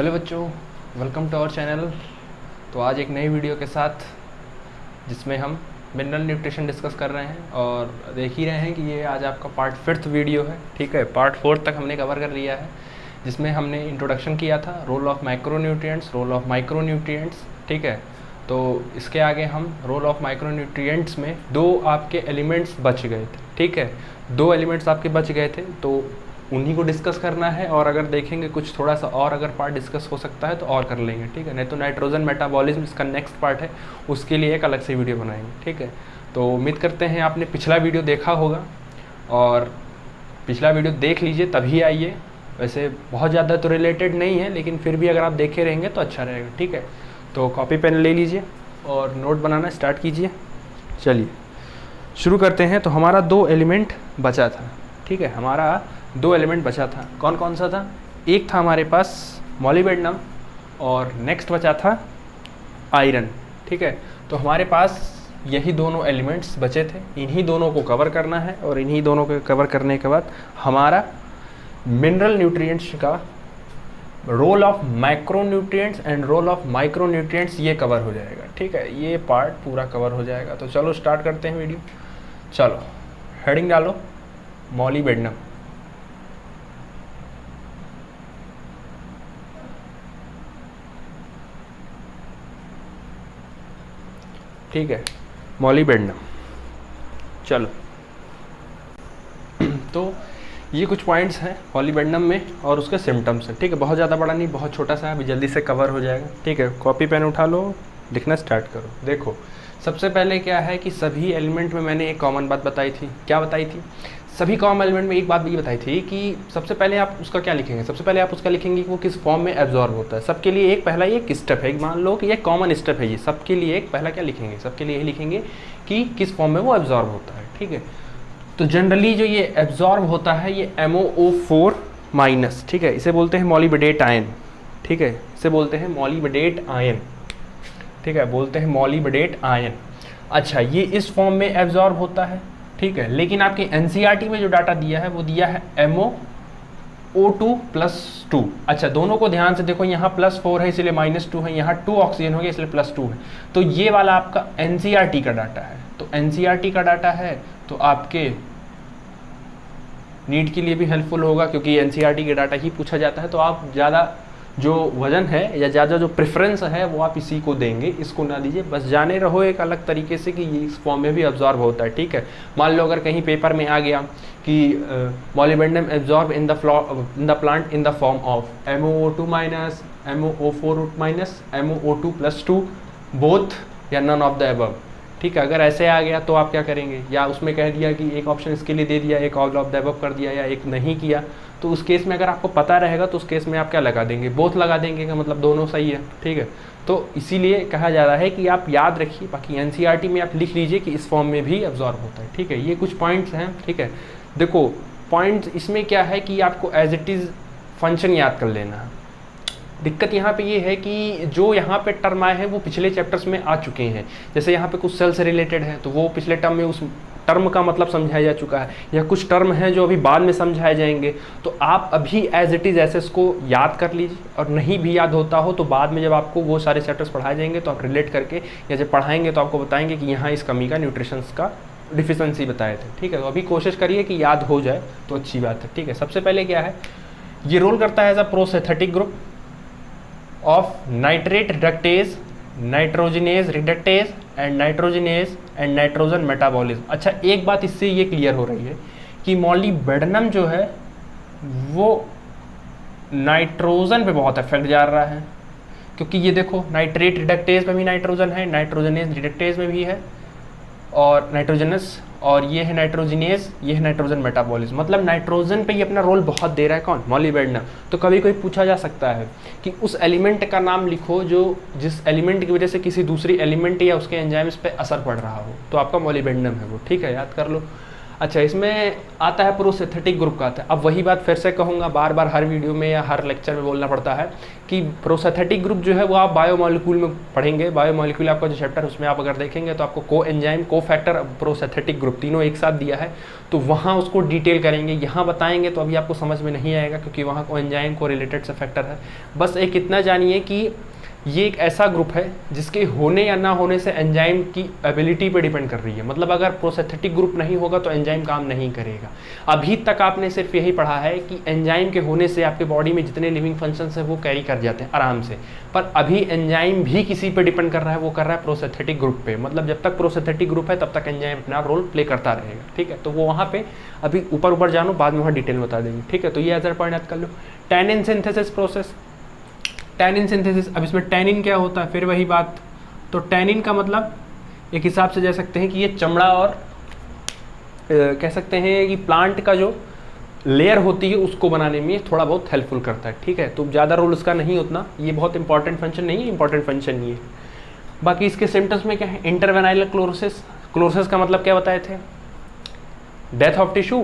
Hello बच्चों, welcome to our channel. तो आज एक नई वीडियो के साथ जिसमें हम मिनरल न्यूट्रिशन डिस्कस कर रहे हैं और देख ही रहे हैं कि ये आज आपका पार्ट 5th वीडियो है। ठीक है, पार्ट 4 तक हमने कवर कर लिया है, जिसमें हमने इंट्रोडक्शन किया था role of macronutrients, role of micronutrients. ठीक है, तो इसके आगे हम रोल ऑफ माइक्रोन्यूट्रिएंट्स में दो आपके एलिमेंट्स बच गए थे। ठीक है, दो एलिमेंट्स आपके बच गए थे तो उन्हीं को डिस्कस करना है, और अगर देखेंगे कुछ थोड़ा सा और अगर पार्ट डिस्कस हो सकता है तो और कर लेंगे। ठीक है, नहीं तो नाइट्रोजन मेटाबॉलिज्म इसका नेक्स्ट पार्ट है, उसके लिए एक अलग से वीडियो बनाएंगे। ठीक है, तो उम्मीद करते हैं आपने पिछला वीडियो देखा होगा, और पिछला वीडियो देख लीजिए तभी आइए। वैसे बहुत ज़्यादा तो रिलेटेड नहीं है, लेकिन फिर भी अगर आप देखे रहेंगे तो अच्छा रहेगा। ठीक है, तो कॉपी पेन ले लीजिए और नोट बनाना स्टार्ट कीजिए। चलिए शुरू करते हैं। तो हमारा दो एलिमेंट बचा था। ठीक है, हमारा दो एलिमेंट बचा था। कौन कौन सा था? एक था हमारे पास मॉलिबेडनम और नेक्स्ट बचा था आयरन। ठीक है, तो हमारे पास यही दोनों एलिमेंट्स बचे थे, इन्हीं दोनों को कवर करना है, और इन्हीं दोनों को कवर करने के बाद हमारा मिनरल न्यूट्रिएंट्स का role of macronutrients and role of micronutrients ये कवर हो जाएगा। ठीक है, ये पार्ट पूरा कवर हो जाएगा। तो चलो स्टार्ट करते हैं वीडियो। चलो हेडिंग डालो, मॉलिबेडनम। ठीक है, मॉलिबेडनम। चलो तो ये कुछ पॉइंट्स हैं मॉलिबेडनम में और उसके सिम्टम्स हैं। ठीक है, बहुत ज़्यादा बड़ा नहीं, बहुत छोटा सा है, अभी जल्दी से कवर हो जाएगा। ठीक है, कॉपी पेन उठा लो, लिखना स्टार्ट करो। देखो सबसे पहले क्या है कि सभी एलिमेंट में मैंने एक कॉमन बात बताई थी। क्या बताई थी? सभी कॉमन एलिमेंट में एक बात भी बताई थी कि सबसे पहले आप उसका क्या लिखेंगे, सबसे पहले आप उसका लिखेंगे कि वो किस फॉर्म में एब्जॉर्ब होता है। सबके लिए एक पहला एक स्टेप है, मान लो कि ये कॉमन स्टेप है, ये सबके लिए एक पहला क्या लिखेंगे, सबके लिए यही लिखेंगे कि किस फॉर्म में वो एब्जॉर्ब होता है। ठीक है, तो जनरली जो ये एब्जॉर्ब होता है ये MoO4 माइनस। ठीक है, इसे बोलते हैं मॉलिबेडेट आयन। ठीक है, इसे बोलते हैं मॉलिबेडेट आयन। ठीक है, बोलते हैं मॉलिबेडेट आयन। अच्छा, ये इस फॉर्म में एब्जॉर्ब होता है। ठीक है, लेकिन आपके NCERT में जो डाटा दिया है वो दिया है MoO2+2। अच्छा, दोनों को ध्यान से देखो, यहाँ +4 है इसलिए -2 है, यहाँ 2 ऑक्सीजन हो गया इसलिए +2 है। तो ये वाला आपका NCERT का डाटा है। तो NCERT का डाटा है तो आपके नीट के लिए भी हेल्पफुल होगा, क्योंकि NCERT के डाटा ही पूछा जाता है। तो आप ज़्यादा जो वजन है या ज़्यादा जो प्रेफरेंस है वो आप इसी को देंगे, इसको ना दीजिए। बस जाने रहो एक अलग तरीके से कि ये इस फॉर्म में भी एब्जॉर्ब होता है। ठीक है, मान लो अगर कहीं पेपर में आ गया कि molybdenum absorb in the plant in the form of MoO2 minus, MoO4 minus, MoO2+2 both या नन ऑफ द अबव। ठीक है, अगर ऐसे आ गया तो आप क्या करेंगे, या उसमें कह दिया कि एक ऑप्शन इसके लिए दे दिया, एक ऑल ऑफ द अबव कर दिया, या एक नहीं किया, तो उस केस में अगर आपको पता रहेगा तो उस केस में आप क्या लगा देंगे, बोथ लगा देंगे का मतलब दोनों सही है। ठीक है, तो इसीलिए कहा जा रहा है कि आप याद रखिए, बाकी NCERT में आप लिख लीजिए कि इस फॉर्म में भी एब्जॉर्ब होता है। ठीक है, ये कुछ पॉइंट्स हैं। ठीक है, देखो पॉइंट्स इसमें क्या है कि आपको एज इट इज़ फंक्शन याद कर लेना है। दिक्कत यहाँ पे ये है कि जो यहाँ पे टर्म आए हैं वो पिछले चैप्टर्स में आ चुके हैं। जैसे यहाँ पे कुछ सेल से रिलेटेड है तो वो पिछले टर्म में उस टर्म का मतलब समझाया जा चुका है, या कुछ टर्म हैं जो अभी बाद में समझाए जाएंगे। तो आप अभी एज इट इज़ ऐसे इसको याद कर लीजिए, और नहीं भी याद होता हो तो बाद में जब आपको वो सारे चैप्टर्स पढ़ाए जाएंगे तो आप रिलेट करके, या जब पढ़ाएंगे तो आपको बताएंगे कि यहाँ इस कमी का, न्यूट्रिशंस का डिफिशेंसी बताए थे। ठीक है, तो अभी कोशिश करिए कि याद हो जाए तो अच्छी बात है। ठीक है, सबसे पहले क्या है, ये रोल करता है as a prosthetic group of nitrate reductase, nitrogenase reductase and nitrogenase and nitrogen metabolism. अच्छा, एक बात इससे ये क्लियर हो रही है कि मॉलिबेडनम जो है वो नाइट्रोजन पे बहुत इफेक्ट जा रहा है, क्योंकि ये देखो नाइट्रेट रिडक्टेज में भी नाइट्रोजन है, नाइट्रोजनेज रिडक्टेज में भी है, और नाइट्रोजनस, और ये है नाइट्रोजनेज, ये है नाइट्रोजन मेटाबॉलिज्म। मतलब नाइट्रोजन पे ये अपना रोल बहुत दे रहा है। कौन? मॉलिबेडनम। तो कभी कोई पूछा जा सकता है कि उस एलिमेंट का नाम लिखो जो जिस एलिमेंट की वजह से किसी दूसरी एलिमेंट या उसके एंजाइम्स पे असर पड़ रहा हो, तो आपका मॉलिबेडनम है वो। ठीक है, याद कर लो। अच्छा, इसमें आता है प्रोसिंथेटिक ग्रुप का आता है। अब वही बात फिर से कहूँगा, बार बार हर वीडियो में या हर लेक्चर में बोलना पड़ता है कि प्रोसिंथेटिक ग्रुप जो है वो आप बायोमोलिक्यूल में पढ़ेंगे। बायोमोलिक्यूल आपका जो चैप्टर उसमें आप अगर देखेंगे तो आपको को एंजाइम, को फैक्टर, प्रोसिंथेटिक ग्रुप तीनों एक साथ दिया है, तो वहाँ उसको डिटेल करेंगे। यहाँ बताएंगे तो अभी आपको समझ में नहीं आएगा, क्योंकि वहाँ को एंजाइम को रिलेटेड से फैक्टर है। बस एक इतना जानिए कि ये एक ऐसा ग्रुप है जिसके होने या ना होने से एंजाइम की एबिलिटी पे डिपेंड कर रही है। मतलब अगर प्रोसिंथेटिक ग्रुप नहीं होगा तो एंजाइम काम नहीं करेगा। अभी तक आपने सिर्फ यही पढ़ा है कि एंजाइम के होने से आपके बॉडी में जितने लिविंग फंक्शंस हैं वो कैरी कर जाते हैं आराम से, पर अभी एंजाइम भी किसी पे डिपेंड कर रहा है, वो कर रहा है प्रोसिंथेटिक ग्रुप पे। मतलब जब तक प्रोसिंथेटिक ग्रुप है तब तक एंजाइम अपना रोल प्ले करता रहेगा, ठीक है। तो वो वहाँ पे अभी ऊपर जानो, बाद में वहाँ डिटेल में बता देंगे, ठीक है। तो ये एज अ पॉइंट याद कर लो। Tannin synthesis process, tannin synthesis. अब इसमें टैनिन क्या होता है, फिर वही बात। तो टैनिन का मतलब एक हिसाब से कह सकते हैं कि ये चमड़ा और कह सकते हैं कि प्लांट का जो लेयर होती है उसको बनाने में थोड़ा बहुत हेल्पफुल करता है, ठीक है। तो ज़्यादा रोल उसका नहीं उतना, ये बहुत इंपॉर्टेंट फंक्शन नहीं है, इंपॉर्टेंट फंक्शन ये है। बाकी इसके सिम्टम्स में क्या है, इंटरवेनाइलर क्लोरोसिस। क्लोरोसिस का मतलब क्या बताए थे, डेथ ऑफ टिश्यू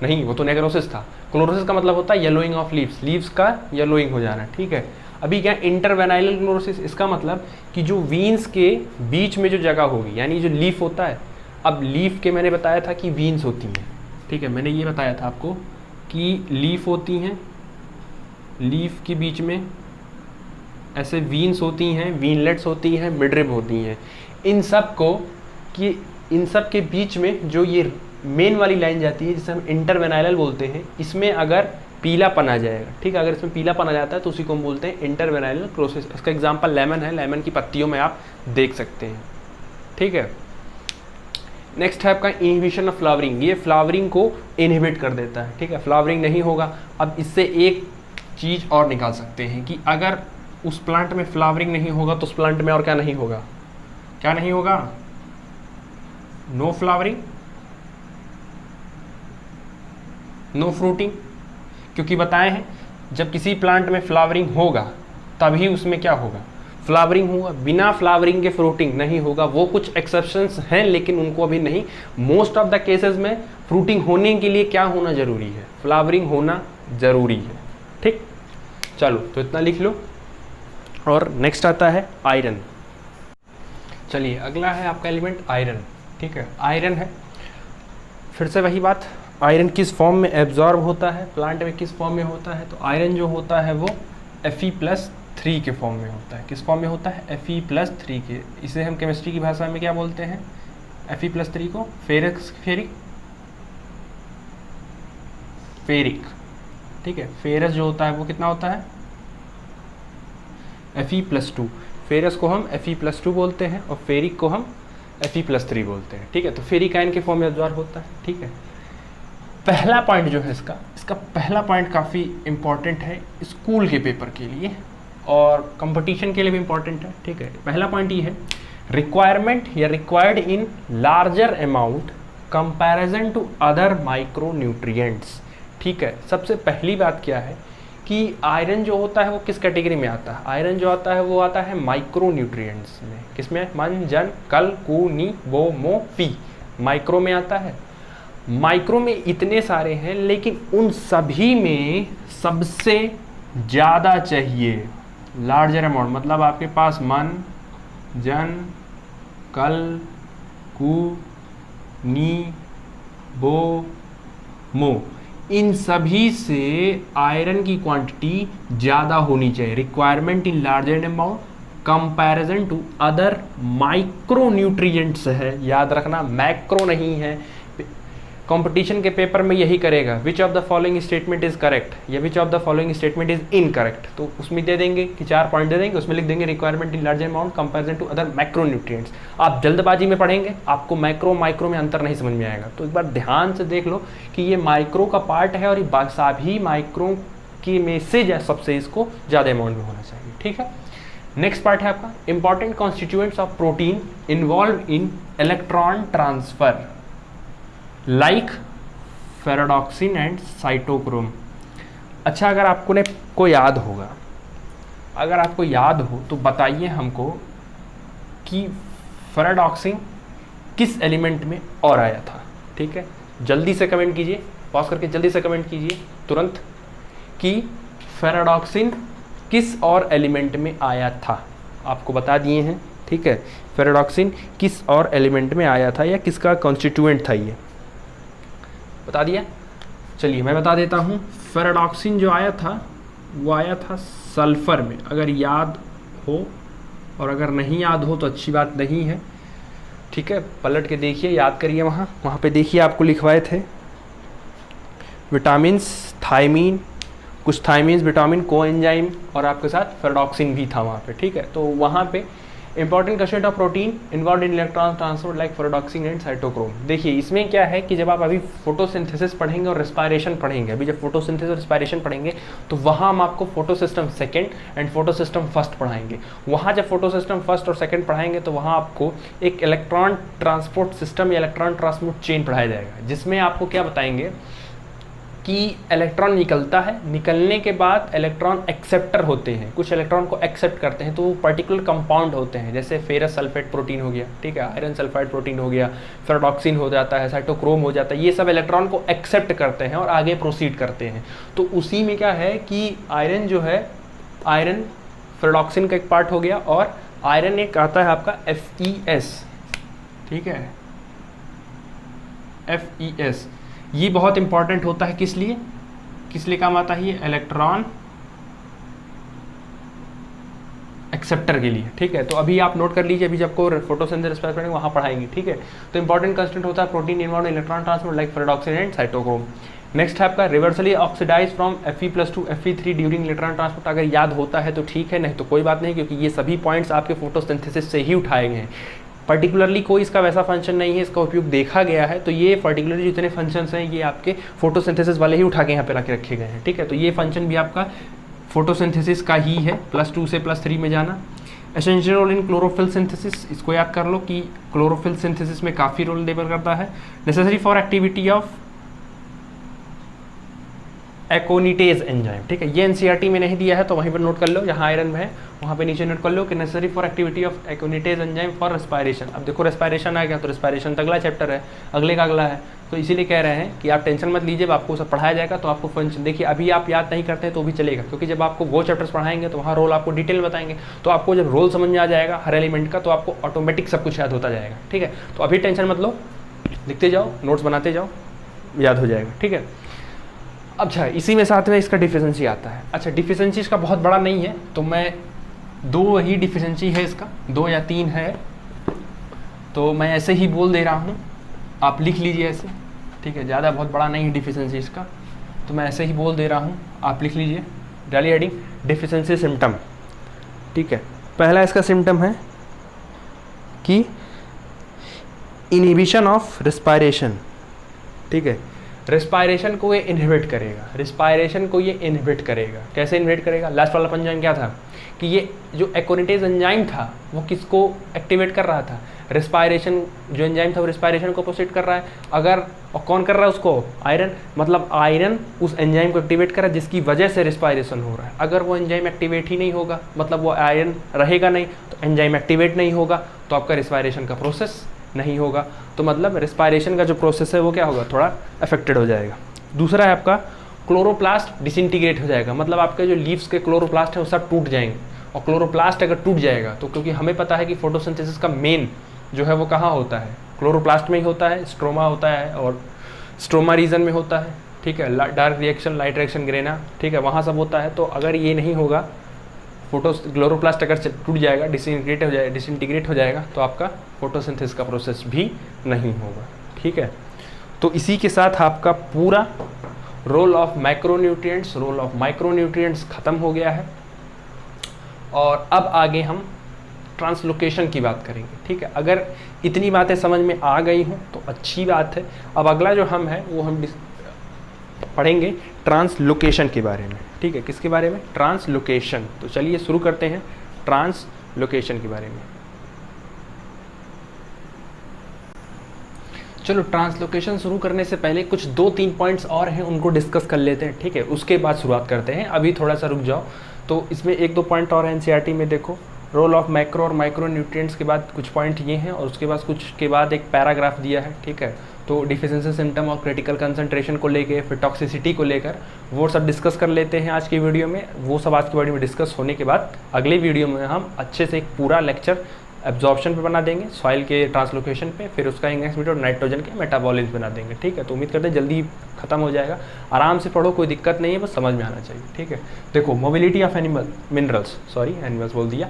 नहीं, वो तो नेक्रोसिस था। क्लोरोसिस का मतलब होता है येलोइंग ऑफ लीव्स, लीव्स का येलोइंग हो जाना, ठीक है। अभी क्या इंटरवेनाइलर क्लोरोसिस, इसका मतलब कि जो वीन्स के बीच में जो जगह होगी, यानी जो लीफ होता है। अब लीफ के मैंने बताया था कि वीन्स होती हैं, ठीक है। मैंने ये बताया था आपको कि लीफ होती हैं, लीफ के बीच में ऐसे वीन्स होती हैं, वीनलेट्स होती हैं, मिडरिब होती हैं। इन सब को कि इन सब के बीच में जो ये मेन वाली लाइन जाती है जिसे हम इंटरवेनाइलर बोलते हैं, इसमें अगर पीलापन आ जाएगा, ठीक है। अगर इसमें पीलापन आ जाता है तो उसी को हम बोलते हैं इंटरवेनाइलर क्लोरोसिस। इसका एग्जांपल लेमन है, लेमन की पत्तियों में आप देख सकते हैं, ठीक है। नेक्स्ट है आपका इनहिबिशन ऑफ फ्लावरिंग। ये फ्लावरिंग को इनहिबिट कर देता है, ठीक है। फ्लावरिंग नहीं होगा। अब इससे एक चीज़ और निकाल सकते हैं कि अगर उस प्लांट में फ्लावरिंग नहीं होगा तो उस प्लांट में और क्या नहीं होगा, क्या नहीं होगा, नो फ्लावरिंग, नो फ्रूटिंग। क्योंकि बताए हैं जब किसी प्लांट में फ्लावरिंग होगा तभी उसमें क्या होगा, फ्लावरिंग होगा। बिना फ्लावरिंग के फ्रूटिंग नहीं होगा। वो कुछ एक्सेप्शंस हैं लेकिन उनको अभी नहीं। मोस्ट ऑफ द केसेस में फ्रूटिंग होने के लिए क्या होना जरूरी है, फ्लावरिंग होना जरूरी है, ठीक। चलो तो इतना लिख लो। और नेक्स्ट आता है आयरन। चलिए अगला है आपका एलिमेंट आयरन, ठीक है। आयरन है, फिर से वही बात, आयरन किस फॉर्म में एब्जॉर्ब होता है, प्लांट में किस फॉर्म में होता है। तो आयरन जो होता है वो Fe+3 के फॉर्म में होता है। किस फॉर्म में होता है, Fe+3 के। इसे हम केमिस्ट्री की भाषा में क्या बोलते हैं, Fe+3 को फेरिक, ठीक है। फेरस जो होता है वो कितना होता है, Fe+2। फेरस को हम Fe+2 बोलते हैं और फेरिक को हम Fe+3 बोलते हैं, ठीक है। तो फेरिक आयन के फॉर्म में एब्जॉर्ब होता है, ठीक है। पहला पॉइंट जो है इसका पहला पॉइंट काफ़ी इंपॉर्टेंट है स्कूल के पेपर के लिए और कंपटीशन के लिए भी इंपॉर्टेंट है, ठीक है। पहला पॉइंट ये है, रिक्वायरमेंट या required in larger amount comparison to other micro nutrients, ठीक है। सबसे पहली बात क्या है कि आयरन जो होता है वो किस कैटेगरी में आता है, आयरन जो आता है वो आता है माइक्रो न्यूट्रिएंट्स में। किसमें, मन, जन, कल, कु, नी, बो, मो, पी, माइक्रो में आता है। माइक्रो में इतने सारे हैं लेकिन उन सभी में सबसे ज़्यादा चाहिए लार्जर अमाउंट। मतलब आपके पास मन, जन, कल, कु, नी, बो, मो, इन सभी से आयरन की क्वांटिटी ज़्यादा होनी चाहिए। Requirement in larger amount comparison to other micro nutrients है, याद रखना, मैक्रो नहीं है। कंपटीशन के पेपर में यही करेगा, which of the following statement is correct या which of the following statement is incorrect. तो उसमें दे देंगे कि 4 पॉइंट दे देंगे, उसमें लिख देंगे requirement in larger amount comparison to other macro nutrients. आप जल्दबाजी में पढ़ेंगे, आपको मैक्रो माइक्रो में अंतर नहीं समझ में आएगा। तो एक बार ध्यान से देख लो कि ये माइक्रो का पार्ट है और ये सभी माइक्रो की में से सबसे इसको ज़्यादा अमाउंट में होना चाहिए, ठीक है। नेक्स्ट पार्ट है आपका important constituents of protein involve in electron transfer like ferredoxin and cytochrome. अच्छा, अगर आपको याद होगा, अगर आपको याद हो तो बताइए हमको कि फेराडॉक्सिन किस एलिमेंट में और आया था, ठीक है। जल्दी से कमेंट कीजिए, पॉज करके जल्दी से कमेंट कीजिए तुरंत कि फेराडॉक्सिन किस और एलिमेंट में आया था। आपको बता दिए हैं, ठीक है, फेराडॉक्सिन किस और एलिमेंट में आया था या किसका कॉन्स्टिट्यूएंट था, ये बता दिया। चलिए मैं बता देता हूँ, फेराडॉक्सिन जो आया था वो आया था सल्फ़र में, अगर याद हो, और अगर नहीं याद हो तो अच्छी बात नहीं है, ठीक है, पलट के देखिए, याद करिए, वहाँ पे देखिए आपको लिखवाए थे विटामिन्स, थायमीन, कुछ थायमीन्स, विटामिन, कोएंजाइम और आपके साथ फेराडॉक्सिन भी था वहाँ पे, ठीक है। तो वहाँ पे important constituent of protein involved in electron transport like ferredoxin and cytochrome. देखिए इसमें क्या है कि जब आप अभी फोटोसिंथेसिस पढ़ेंगे और रेस्पायरेशन पढ़ेंगे, अभी जब फोटोसिंथेसिस और रेस्पायरेशन पढ़ेंगे तो वहाँ हम आपको photosystem second and photosystem first पढ़ाएंगे। वहाँ जब फोटोसिस्टम फर्स्ट और सेकेंड पढ़ाएंगे तो वहाँ आपको एक इलेक्ट्रॉन ट्रांसपोर्ट सिस्टम या इलेक्ट्रॉन ट्रांसपोर्ट चेन पढ़ाया जाएगा, जिसमें आपको क्या बताएंगे कि इलेक्ट्रॉन निकलता है, निकलने के बाद इलेक्ट्रॉन एक्सेप्टर होते हैं, कुछ इलेक्ट्रॉन को एक्सेप्ट करते हैं, तो वो पर्टिकुलर कंपाउंड होते हैं, जैसे फेरस सल्फेट प्रोटीन हो गया, ठीक है, आयरन सल्फाइड प्रोटीन हो गया, फेराडॉक्सिन हो जाता है, साइटोक्रोम हो जाता है, ये सब इलेक्ट्रॉन को एक्सेप्ट करते हैं और आगे प्रोसीड करते हैं। तो उसी में क्या है कि आयरन जो है, आयरन फेराडॉक्सिन का एक पार्ट हो गया, और आयरन एक आता है आपका FeS, ठीक है, FeS, ये बहुत इंपॉर्टेंट होता है, किस लिए काम आता है, ये इलेक्ट्रॉन एक्सेप्टर के लिए, ठीक है। तो अभी आप नोट कर लीजिए, अभी जब को फोटोसिंथेसिस पढ़ेंगे वहाँ पढ़ाएंगे, ठीक है। तो इंपॉर्टेंट कंस्टेंट होता है protein involved in electron transport like ferredoxin and cytochrome. Next है आपका reversibly oxidise from Fe+2 Fe3 during electron transport. अगर याद होता है तो ठीक है, नहीं तो कोई बात नहीं, क्योंकि ये सभी पॉइंट्स आपके फोटोसिंथेसिस से ही उठाए गए हैं। पर्टिकुलरली कोई इसका वैसा फंक्शन नहीं है, इसका उपयोग देखा गया है, तो ये पर्टिकुलरली जितने फंक्शंस हैं ये आपके फोटोसिंथेसिस वाले ही उठा के यहाँ पे लाके रखे गए हैं, ठीक है। तो ये फंक्शन भी आपका फोटोसिंथेसिस का ही है, +2 से +3 में जाना। Essential role in chlorophyll synthesis, इसको याद कर लो कि क्लोरोफिल सिंथेसिस में काफ़ी रोल डिपेंड करता है। Necessary for activity of एकोनिटेज enzyme, ठीक है, ये एनसीईआरटी में नहीं दिया है तो वहीं पर नोट कर लो, यहाँ आयरन में है वहाँ पे नीचे नोट कर लो कि necessary for activity of एकोनिटेज enzyme for respiration. अब देखो रेस्पायरेशन आ गया तो रेस्पायरेशन तो अगला चैप्टर है, अगले का अगला है, तो इसीलिए कह रहे हैं कि आप टेंशन मत लीजिए, आपको सब पढ़ाया जाएगा तो आपको फंक्शन, देखिए अभी आप याद नहीं करते तो भी चलेगा, क्योंकि जब आपको वो चैप्टर्स पढ़ाएंगे तो वहाँ रोल आपको डिटेल बताएंगे, तो आपको जब रोल समझ में आ जाएगा हर एलिमेंट का तो आपको ऑटोमेटिक सब कुछ याद होता जाएगा, ठीक है। तो अभी टेंशन मत लो, लिखते जाओ, नोट्स बनाते जाओ, याद हो जाएगा, ठीक है। अच्छा, इसी में साथ में इसका डिफिशिएंसी आता है। अच्छा, डिफिशिएंसी इसका बहुत बड़ा नहीं है, तो मैं 2 ही डिफिशिएंसी है इसका, 2 या 3 है, तो मैं ऐसे ही बोल दे रहा हूँ, आप लिख लीजिए ऐसे, ठीक है, ज़्यादा बहुत बड़ा नहीं है डिफिशिएंसी इसका, तो मैं ऐसे ही बोल दे रहा हूँ, आप लिख लीजिए। डाली हेडिंग डिफिशिएंसी सिम्टम, ठीक है। पहला इसका सिम्टम है कि इनहिबिशन ऑफ रेस्पायरेशन, ठीक है, रेस्पायरेशन को ये इनहिबिट करेगा, रेस्पायरेशन को ये इनहिबिट करेगा। कैसे इनहिबिट करेगा? लास्ट वाला एंजाइम क्या था कि ये जो एकोनिटेज एंजाइम था वो किसको एक्टिवेट कर रहा था? रेस्पायरेशन जो एंजाइम था वो रेस्पायरेशन को प्रोसीड कर रहा है। अगर और कौन कर रहा है उसको? आयरन, मतलब आयरन उस एंजाइम को एक्टिवेट कर रहा है जिसकी वजह से रेस्पायरेशन हो रहा है। अगर वो एंजाइम एक्टिवेट ही नहीं होगा, मतलब वो आयरन रहेगा नहीं, तो एंजाइम एक्टिवेट नहीं होगा तो आपका रेस्पायरेशन का प्रोसेस नहीं होगा, तो मतलब रेस्पायरेशन का जो प्रोसेस है वो क्या होगा? थोड़ा अफेक्टेड हो जाएगा। दूसरा है आपका क्लोरोप्लास्ट डिसइंटीग्रेट हो जाएगा, मतलब आपके जो लीव्स के क्लोरोप्लास्ट है वो सब टूट जाएंगे। और क्लोरोप्लास्ट अगर टूट जाएगा तो क्योंकि हमें पता है कि फोटोसिंथेसिस का मेन जो है वो कहाँ होता है? क्लोरोप्लास्ट में ही होता है, स्ट्रोमा होता है और स्ट्रोमा रीजन में होता है, ठीक है। Dark reaction, light reaction, grana, ठीक है, वहाँ सब होता है। तो अगर ये नहीं होगा, क्लोरोप्लास्ट अगर टूट जाएगा, डिसइंटीग्रेट हो जाएगा तो आपका फोटोसिंथेसिस का प्रोसेस भी नहीं होगा, ठीक है। तो इसी के साथ आपका पूरा रोल ऑफ माइक्रोन्यूट्रिएंट्स खत्म हो गया है। और अब आगे हम ट्रांसलोकेशन की बात करेंगे, ठीक है। अगर इतनी बातें समझ में आ गई हों तो अच्छी बात है। अब अगला जो हम है वो हम पढ़ेंगे ट्रांसलोकेशन के बारे में, ठीक है। किसके बारे में? ट्रांसलोकेशन। तो चलिए शुरू करते हैं ट्रांसलोकेशन के बारे में। चलो, ट्रांसलोकेशन शुरू करने से पहले कुछ 2-3 पॉइंट्स और हैं, उनको डिस्कस कर लेते हैं, ठीक है। उसके बाद शुरुआत करते हैं। अभी थोड़ा सा रुक जाओ। तो इसमें 1-2 पॉइंट और एनसीईआरटी में देखो, रोल ऑफ मैक्रो और माइक्रो न्यूट्रिएंट्स के बाद कुछ पॉइंट ये हैं और उसके बाद कुछ के बाद एक पैराग्राफ दिया है, ठीक है। तो डिफिशिएंसी सिम्टम और क्रिटिकल कंसंट्रेशन को लेके, फिर टॉक्सिसिटी को लेकर वो सब डिस्कस कर लेते हैं आज की वीडियो में। वो सब आज की वीडियो में डिस्कस होने के बाद अगले वीडियो में हम अच्छे से एक पूरा लेक्चर एब्जॉर्प्शन पे बना देंगे, सॉइल के ट्रांसलोकेशन पे, फिर उसका इंगेजमेंट और नाइट्रोजन के मेटाबॉलिज्म बना देंगे, ठीक है। तो उम्मीद करते हैं जल्दी खत्म हो जाएगा। आराम से पढ़ो, कोई दिक्कत नहीं है, बस समझ में आना चाहिए, ठीक है। देखो मोबिलिटी ऑफ एनिमल्स बोल दिया।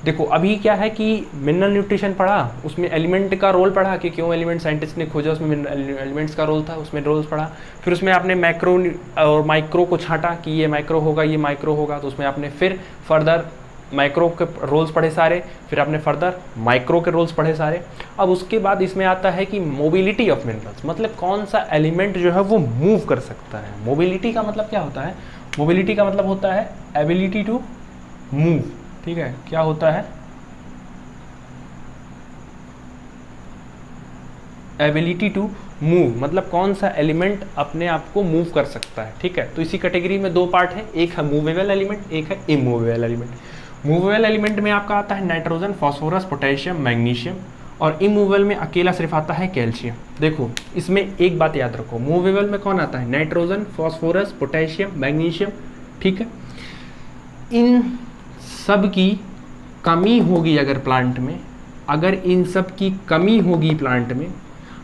देखो अभी क्या है कि मिनरल न्यूट्रिशन पढ़ा, उसमें एलिमेंट का रोल पढ़ा कि क्यों एलिमेंट साइंटिस्ट ने खोजा, उसमें एलिमेंट्स का रोल था, उसमें रोल्स पढ़ा। फिर उसमें आपने मैक्रो और माइक्रो को छांटा कि ये माइक्रो होगा, ये माइक्रो होगा, तो उसमें आपने फिर फर्दर माइक्रो के रोल्स पढ़े सारे, फिर आपने फर्दर माइक्रो के रोल्स पढ़े सारे। अब उसके बाद इसमें आता है कि मोबिलिटी ऑफ मिनरल्स, मतलब कौन सा एलिमेंट जो है वो मूव कर सकता है। मोबिलिटी का मतलब क्या होता है? मोबिलिटी का मतलब होता है एबिलिटी टू मूव, ठीक है। क्या होता है? एबिलिटी टू मूव, मतलब कौन सा एलिमेंट अपने आप को मूव कर सकता है, ठीक है। तो इसी कैटेगरी में दो पार्ट है, एक है मूवेबल एलिमेंट, एक है इमूवेबल एलिमेंट। मूवेबल एलिमेंट में आपका आता है नाइट्रोजन, फास्फोरस, पोटेशियम, मैग्नीशियम, और इमूवेबल में अकेला सिर्फ आता है कैल्शियम। देखो इसमें एक बात याद रखो, मूवेबल में कौन आता है? नाइट्रोजन, फास्फोरस, पोटेशियम, मैग्नीशियम, ठीक है। इन सब की कमी होगी अगर प्लांट में, अगर इन सब की कमी होगी प्लांट में,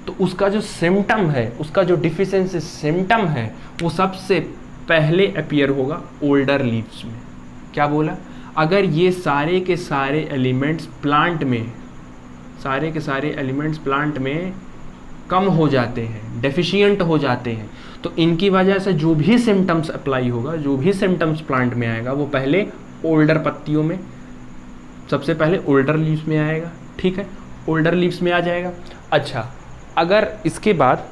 तो उसका जो सिम्टम है, उसका जो डिफिशिएंसी सिम्टम है, वो सबसे पहले अपीयर होगा ओल्डर लीव्स में। क्या बोला? अगर ये सारे के सारे एलिमेंट्स प्लांट में, सारे के सारे एलिमेंट्स प्लांट में कम हो जाते हैं, डेफिशिएंट हो जाते हैं, तो इनकी वजह से जो भी सिम्टम्स अप्लाई होगा, जो भी सिम्टम्स प्लांट में आएगा, वो पहले ओल्डर पत्तियों में, सबसे पहले ओल्डर लीव्स में आएगा, ठीक है। ओल्डर लीव्स में आ जाएगा। अच्छा, अगर इसके बाद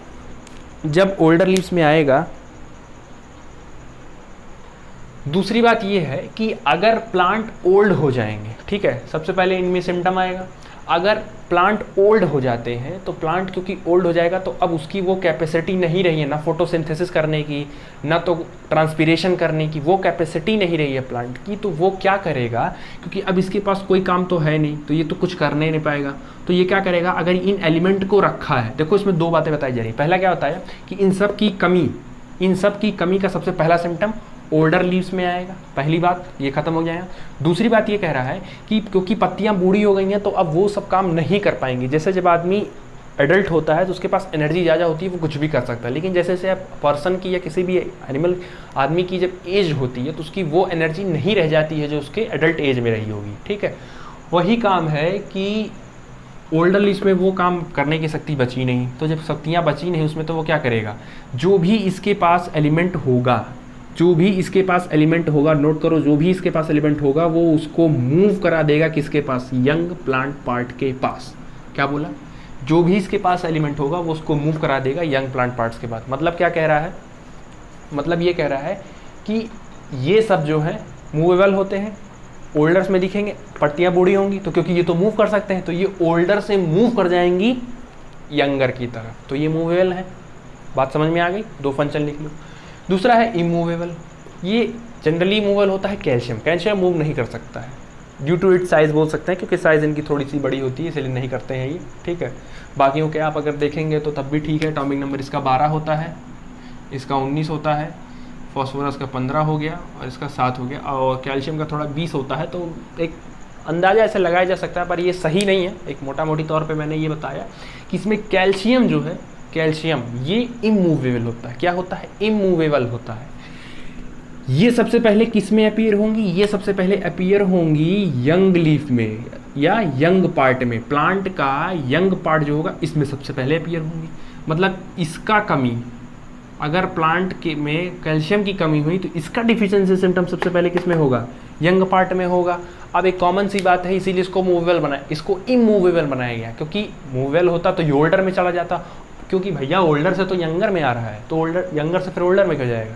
जब ओल्डर लीव्स में आएगा, दूसरी बात ये है कि अगर प्लांट ओल्ड हो जाएंगे, ठीक है, सबसे पहले इनमें सिम्टम आएगा। अगर प्लांट ओल्ड हो जाते हैं तो प्लांट क्योंकि ओल्ड हो जाएगा तो अब उसकी वो कैपेसिटी नहीं रही है ना फोटोसिंथेसिस करने की, ना तो ट्रांसपीरेशन करने की, वो कैपेसिटी नहीं रही है प्लांट की। तो वो क्या करेगा, क्योंकि अब इसके पास कोई काम तो है नहीं, तो ये तो कुछ करने नहीं पाएगा। तो ये क्या करेगा, अगर इन एलिमेंट को रखा है, देखो इसमें दो बातें बताई जा रही है। पहला क्या होता है कि इन सब की कमी का सबसे पहला सिम्टम ओल्डर लीव्स में आएगा, पहली बात ये खत्म हो जाएगा। दूसरी बात ये कह रहा है कि क्योंकि पत्तियां बूढ़ी हो गई हैं तो अब वो सब काम नहीं कर पाएंगी। जैसे जब आदमी एडल्ट होता है तो उसके पास एनर्जी ज़्यादा होती है, वो कुछ भी कर सकता है, लेकिन जैसे जैसे पर्सन की या किसी भी एनिमल आदमी की जब एज होती है तो उसकी वो एनर्जी नहीं रह जाती है जो उसके एडल्ट एज में रही होगी, ठीक है। वही काम है कि ओल्डर लीव्स में वो काम करने की शक्ति बची नहीं, तो जब शक्तियाँ बची नहीं उसमें, तो वो क्या करेगा, जो भी इसके पास एलिमेंट होगा, नोट करो, जो भी इसके पास एलिमेंट होगा वो उसको मूव करा देगा किसके पास? यंग प्लांट पार्ट के पास। क्या बोला? जो भी इसके पास एलिमेंट होगा वो उसको मूव करा देगा यंग प्लांट पार्ट्स के पास। मतलब क्या कह रहा है? मतलब ये कह रहा है कि ये सब जो है मूवेबल होते हैं, ओल्डर्स में दिखेंगे, पत्तियां बूढ़ी होंगी तो क्योंकि ये तो मूव कर सकते हैं तो ये ओल्डर से मूव कर जाएंगी यंगर की तरफ, तो ये मूवेबल है। बात समझ में आ गई? दो फंक्शन लिख लो। दूसरा है इमूवेबल, ये जनरली मूवेबल होता है कैल्शियम मूव नहीं कर सकता है, ड्यू टू इट साइज बोल सकते हैं, क्योंकि साइज़ इनकी थोड़ी सी बड़ी होती है इसलिए नहीं करते हैं ये, ठीक है। बाकियों के आप अगर देखेंगे तो तब भी ठीक है। एटॉमिक नंबर इसका 12 होता है, इसका 19 होता है, फॉस्फोरस का 15 हो गया और इसका 7 हो गया, और कैल्शियम का थोड़ा 20 होता है। तो एक अंदाज़ा ऐसे लगाया जा सकता है, पर ये सही नहीं है। एक मोटा मोटी तौर पे मैंने ये बताया कि इसमें कैल्शियम जो है, कैल्शियम ये इमूवेबल होता है। क्या होता है? इमूवेबल होता है। ये सबसे पहले किस में अपीयर होंगी? ये सबसे पहले अपीयर होंगी यंग लीफ में या यंग पार्ट में। प्लांट का यंग पार्ट जो होगा इसमें सबसे पहले अपीयर होंगी। मतलब इसका कमी, अगर प्लांट के में कैल्शियम की कमी हुई तो इसका डिफिशिएंसी सिम्टम सबसे पहले किस में होगा? यंग पार्ट में होगा। अब एक कॉमन सी बात है, इसीलिए इसको मूवेबल बनाया, इसको इमूवेबल बनाया गया, क्योंकि मूवेबल होता तो ये ओल्डर में चला जाता, क्योंकि भैया ओल्डर से तो यंगर में आ रहा है, तो ओल्डर यंगर से फिर ओल्डर में क्यों जाएगा?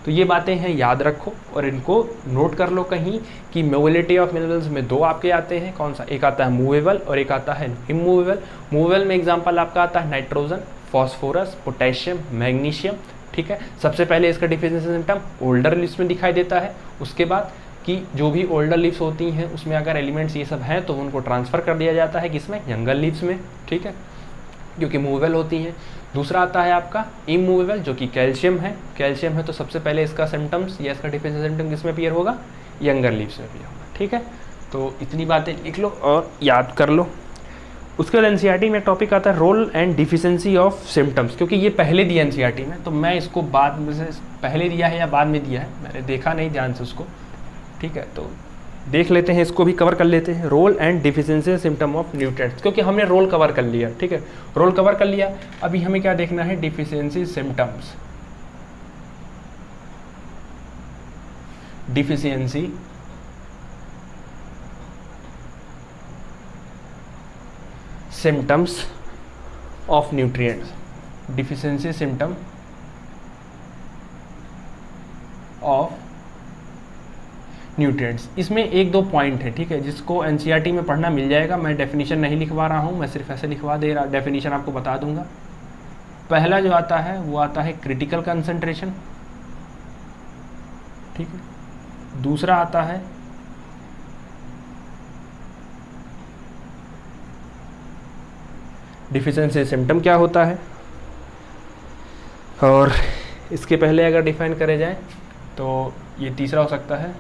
तो ये बातें हैं, याद रखो और इनको नोट कर लो कहीं कि मोबिलिटी ऑफ मिनरल्स में दो आपके आते हैं। कौन सा? एक आता है मूवेबल और एक आता है इमूवेबल। मूवेबल में एग्जांपल आपका आता है नाइट्रोजन, फॉस्फोरस, पोटेशियम, मैग्नीशियम, ठीक है। सबसे पहले इसका डिफिशिएंसी सिम्टम ओल्डर लिस्ट में दिखाई देता है, उसके बाद कि जो भी ओल्डर लीव्स होती हैं उसमें अगर एलिमेंट्स ये सब हैं तो उनको ट्रांसफ़र कर दिया जाता है किसमें, यंगर लीव्स में, ठीक है, जो कि मूवेबल होती हैं। दूसरा आता है आपका इमूवेबल, जो कि कैल्शियम है। कैल्शियम है तो सबसे पहले इसका सिम्टम्स या इसका डिफिशिएंसी सिम्टम किस में अपीयर होगा, यंगर लीव्स में अपीयर होगा, ठीक है। तो इतनी बातें लिख लो और याद कर लो। उसके बाद एनसीईआरटी में टॉपिक आता है role and deficiency of symptoms, क्योंकि ये पहले दिया एनसीईआरटी में, तो मैं इसको बाद में से पहले दिया है या बाद में दिया है, मैंने देखा नहीं ध्यान से उसको, ठीक है, तो देख लेते हैं, इसको भी कवर कर लेते हैं। Role and deficiency symptom of nutrients, क्योंकि हमने रोल कवर कर लिया, ठीक है, रोल कवर कर लिया। अभी हमें क्या देखना है, deficiency symptoms. Deficiency symptoms of nutrients, deficiency symptom of nutrients. इसमें एक दो पॉइंट है, ठीक है, जिसको एनसीईआरटी में पढ़ना मिल जाएगा। मैं डेफिनेशन नहीं लिखवा रहा हूँ, मैं सिर्फ ऐसे लिखवा दे रहा, डेफिनेशन आपको बता दूंगा। पहला जो आता है वो आता है क्रिटिकल कंसंट्रेशन, ठीक है। दूसरा आता है डिफिशिएंसी सिम्टम क्या होता है, और इसके पहले अगर डिफाइन करे जाए तो ये तीसरा हो सकता है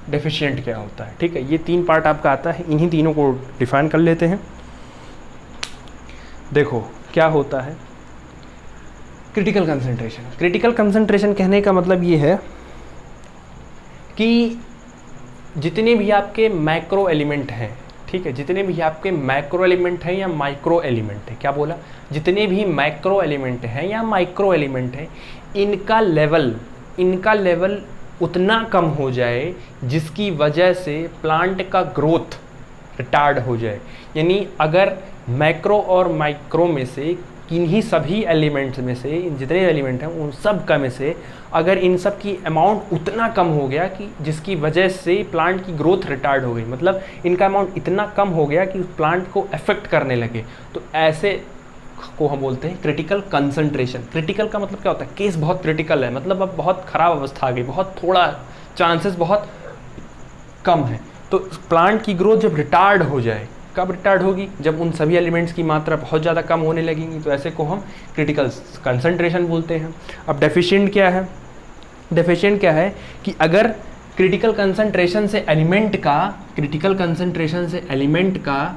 डेफिशिएंट क्या होता है, ठीक है। ये तीन पार्ट आपका आता है, इन्हीं तीनों को डिफाइन कर लेते हैं। देखो क्या होता है क्रिटिकल कंसंट्रेशन। क्रिटिकल कंसंट्रेशन कहने का मतलब ये है कि जितने भी आपके मैक्रो एलिमेंट हैं, ठीक है, जितने भी आपके मैक्रो एलिमेंट हैं या माइक्रो एलिमेंट है, क्या बोला, जितने भी मैक्रो एलिमेंट हैं या माइक्रो एलिमेंट हैं, इनका लेवल उतना कम हो जाए जिसकी वजह से प्लांट का ग्रोथ रिटार्ड हो जाए। यानी अगर मैक्रो और माइक्रो में से किन्हीं सभी एलिमेंट्स में से, इन जितने एलिमेंट हैं उन सब का में से अगर इन सब की अमाउंट उतना कम हो गया कि जिसकी वजह से प्लांट की ग्रोथ रिटार्ड हो गई, मतलब इनका अमाउंट इतना कम हो गया कि प्लांट को अफेक्ट करने लगे, तो ऐसे को हम बोलते हैं क्रिटिकल कंसंट्रेशन। क्रिटिकल का मतलब क्या होता है, केस बहुत क्रिटिकल है, मतलब अब बहुत ख़राब अवस्था आ गई, बहुत थोड़ा चांसेस बहुत कम है। तो प्लांट की ग्रोथ जब रिटार्ड हो जाए, कब रिटार्ड होगी, जब उन सभी एलिमेंट्स की मात्रा बहुत ज़्यादा कम होने लगेंगी, तो ऐसे को हम क्रिटिकल कंसंट्रेशन बोलते हैं। अब डेफिशिएंट क्या है, डेफिशिएंट क्या है कि अगर क्रिटिकल कंसंट्रेशन से एलिमेंट का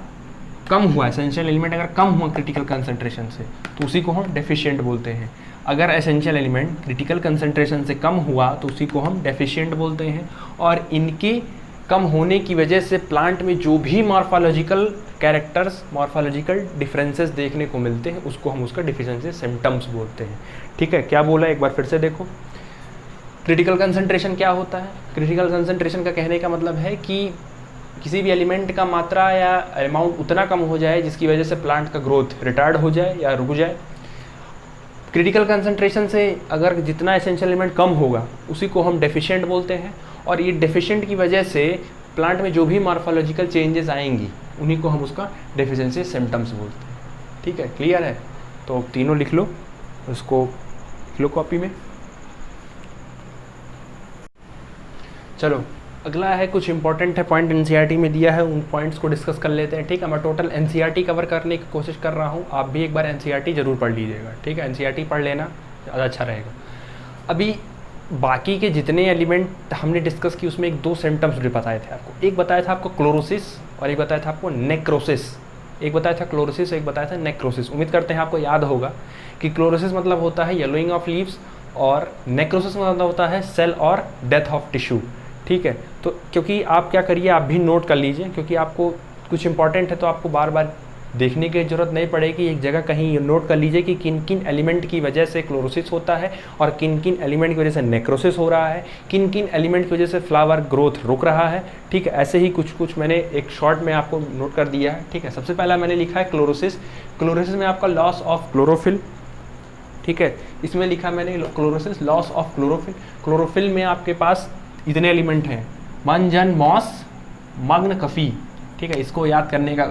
कम हुआ, एसेंशियल एलिमेंट अगर कम हुआ क्रिटिकल कंसंट्रेशन से, तो उसी को हम डेफिशिएंट बोलते हैं। अगर एसेंशियल एलिमेंट क्रिटिकल कंसंट्रेशन से कम हुआ तो उसी को हम डेफिशिएंट बोलते हैं। और इनके कम होने की वजह से प्लांट में जो भी मॉर्फोलॉजिकल कैरेक्टर्स, मॉर्फोलॉजिकल डिफरेंसेस देखने को मिलते हैं, उसको हम उसका डिफिशिएंसी सिम्टम्स बोलते हैं, ठीक है। क्या बोला एक बार फिर से देखो, क्रिटिकल कंसंट्रेशन क्या होता है। क्रिटिकल कंसंट्रेशन का कहने का मतलब है कि किसी भी एलिमेंट का मात्रा या अमाउंट उतना कम हो जाए जिसकी वजह से प्लांट का ग्रोथ रिटार्ड हो जाए या रुक जाए। क्रिटिकल कंसंट्रेशन से अगर जितना एसेंशियल एलिमेंट कम होगा उसी को हम डेफिशिएंट बोलते हैं, और ये डेफिशिएंट की वजह से प्लांट में जो भी मॉर्फोलॉजिकल चेंजेस आएंगी उन्हीं को हम उसका डेफिशिएंसी सिम्टम्स बोलते हैं, ठीक है। क्लियर है, तो तीनों लिख लो, उसको लिख लो कॉपी में। चलो अगला है, कुछ इंपॉर्टेंट है पॉइंट एनसीईआरटी में दिया है, उन पॉइंट्स को डिस्कस कर लेते हैं, ठीक है। मैं टोटल एनसीईआरटी कवर करने की कोशिश कर रहा हूँ, आप भी एक बार एनसीईआरटी जरूर पढ़ लीजिएगा, ठीक है। एनसीईआरटी पढ़ लेना ज़्यादा अच्छा रहेगा। अभी बाकी के जितने एलिमेंट हमने डिस्कस की उसमें एक दो सिम्टम्स भी बताए थे आपको, एक बताया था आपको क्लोरोसिस और एक बताया था आपको नेक्रोसिस। एक बताया था क्लोरोसिस, एक बताया था नेक्रोसिस। उम्मीद करते हैं आपको याद होगा कि क्लोरोसिस मतलब होता है येलोइंग ऑफ लीव्स और नेक्रोसिस मतलब होता है सेल और डेथ ऑफ टिश्यू, ठीक है। तो क्योंकि आप क्या करिए, आप भी नोट कर लीजिए, क्योंकि आपको कुछ इंपॉर्टेंट है तो आपको बार बार देखने की ज़रूरत नहीं पड़ेगी, एक जगह कहीं नोट कर लीजिए कि किन किन एलिमेंट की वजह से क्लोरोसिस होता है और किन किन एलिमेंट की वजह से नेक्रोसिस हो रहा है, किन किन एलिमेंट की वजह से फ्लावर ग्रोथ रुक रहा है, ठीक है। ऐसे ही कुछ कुछ मैंने एक शॉर्ट में आपको नोट कर दिया है, ठीक है। सबसे पहला मैंने लिखा है क्लोरोसिस। क्लोरोसिस में आपका लॉस ऑफ क्लोरोफिल, ठीक है, इसमें लिखा मैंने chlorosis loss of chlorophyll. Chlorophyll में आपके पास इतने एलिमेंट हैं, मन, जन, मॉस, मग्न, कफी, ठीक है, इसको याद करने का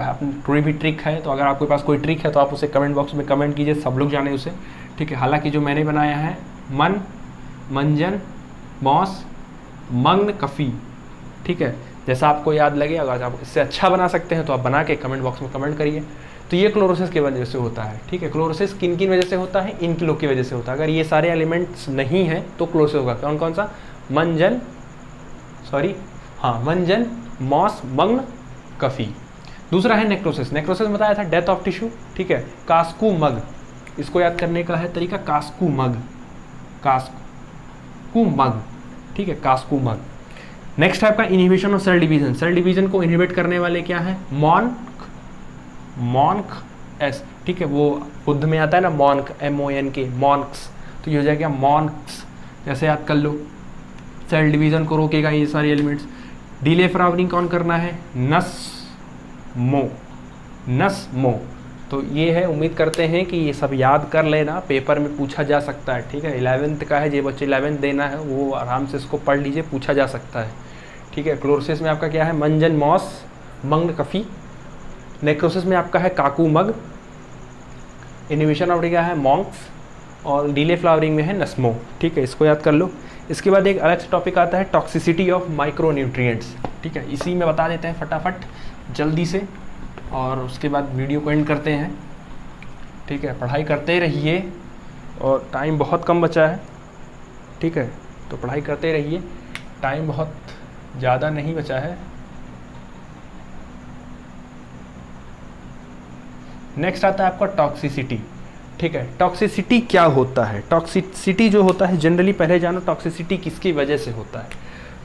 कोई भी ट्रिक है तो अगर आपके पास कोई ट्रिक है तो आप उसे कमेंट बॉक्स में कमेंट कीजिए, सब लोग जाने उसे। ठीक है, हालांकि जो मैंने बनाया है मन, मंजन, मौस, मग्न, कफ़ी। ठीक है, जैसा आपको याद लगे, अगर आप इससे अच्छा बना सकते हैं तो आप बना के कमेंट बॉक्स में कमेंट करिए। तो ये क्लोरोसिस की वजह से होता है। ठीक है, क्लोरोसिस किन किन वजह से होता है? इन किलो की वजह से होता है। अगर ये सारे एलिमेंट्स नहीं हैं तो क्लोरोसिस होगा। कौन कौन सा? मंजन, मंजन, मॉस, मग्न, कफ़ी। दूसरा है नेक्रोसिस। नेक्रोसिस बताया था डेथ ऑफ टिश्यू। ठीक है, कास्कू मग, इसको याद करने का है तरीका कास्कू मग, कास्कू मग। ठीक है, कास्कू मग। नेक्स्ट है आपका inhibition of cell division. Cell division को इनहिबिट करने वाले क्या है? मॉन्क एस। ठीक है, वो बुद्ध में आता है ना मॉन्क, MONK, मॉन्क्स, तो ये हो जाएगा मॉन्क्स। जैसे याद कर लो, सेल डिवीजन को रोकेगा ये सारे एलिमेंट्स। डिले फ्लावरिंग कौन करना है? नस्मो। तो ये है, उम्मीद करते हैं कि ये सब याद कर लेना, पेपर में पूछा जा सकता है। ठीक है, 11th का है, जो बच्चे 11th देना है वो आराम से इसको पढ़ लीजिए, पूछा जा सकता है। ठीक है, क्लोरोसिस में आपका क्या है? मंजन, मॉस, मग्न, कफ़ी। नेक्रोसिस में आपका है काकू मग। इनहिबिशन ऑफ क्या है? मॉन्क्स। और डिले फ्लावरिंग में है नस्मो। ठीक है, इसको याद कर लो। इसके बाद एक अलग टॉपिक आता है टॉक्सिसिटी ऑफ माइक्रोन्यूट्रिएंट्स। ठीक है, इसी में बता देते हैं फटाफट जल्दी से, और उसके बाद वीडियो को एंड करते हैं। ठीक है, पढ़ाई करते रहिए और टाइम बहुत कम बचा है। ठीक है, तो पढ़ाई करते रहिए, टाइम बहुत ज़्यादा नहीं बचा है। नेक्स्ट आता है आपका टॉक्सिसिटी। ठीक है, टॉक्सिसिटी क्या होता है? टॉक्सिसिटी जो होता है, जनरली पहले जानो टॉक्सिसिटी किसकी वजह से होता है।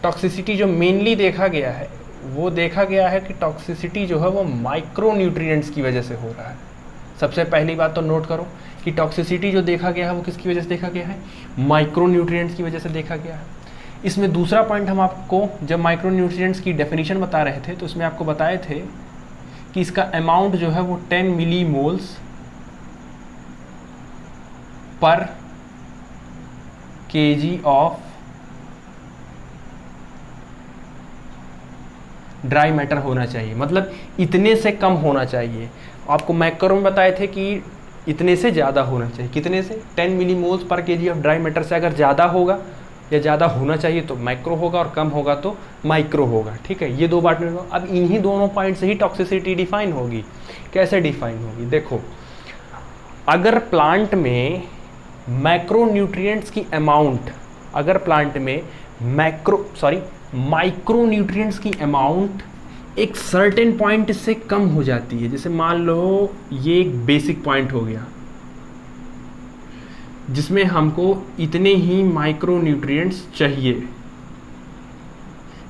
टॉक्सिसिटी जो मेनली देखा गया है वो देखा गया है कि टॉक्सिसिटी जो है वो माइक्रोन्यूट्रिएंट्स की वजह से हो रहा है। सबसे पहली बात तो नोट करो कि टॉक्सिसिटी जो देखा गया है वो किसकी वजह से देखा गया है? माइक्रोन्यूट्रिएंट्स की वजह से देखा गया है। इसमें दूसरा पॉइंट हम आपको जब माइक्रोन्यूट्रिएंट्स की डेफिनेशन बता रहे थे तो इसमें आपको बताए थे कि इसका अमाउंट जो है वो 10 मिलीमोल्स पर केजी ऑफ ड्राई मैटर होना चाहिए, मतलब इतने से कम होना चाहिए। आपको मैक्रो में बताए थे कि इतने से ज़्यादा होना चाहिए। कितने से? 10 मिलीमोल्स पर केजी ऑफ ड्राई मैटर से अगर ज़्यादा होगा या ज़्यादा होना चाहिए तो माइक्रो होगा, और कम होगा तो माइक्रो होगा। ठीक है, ये दो बात में। अब इन्हीं दोनों पॉइंट से ही टॉक्सिसिटी डिफाइन होगी। कैसे डिफाइन होगी? देखो, अगर प्लांट में मैक्रोन्यूट्रिएंट्स की अमाउंट, अगर प्लांट में माइक्रोन्यूट्रिएंट्स की अमाउंट एक सर्टेन पॉइंट से कम हो जाती है, जैसे मान लो ये एक बेसिक पॉइंट हो गया जिसमें हमको इतने ही माइक्रोन्यूट्रिएंट्स चाहिए,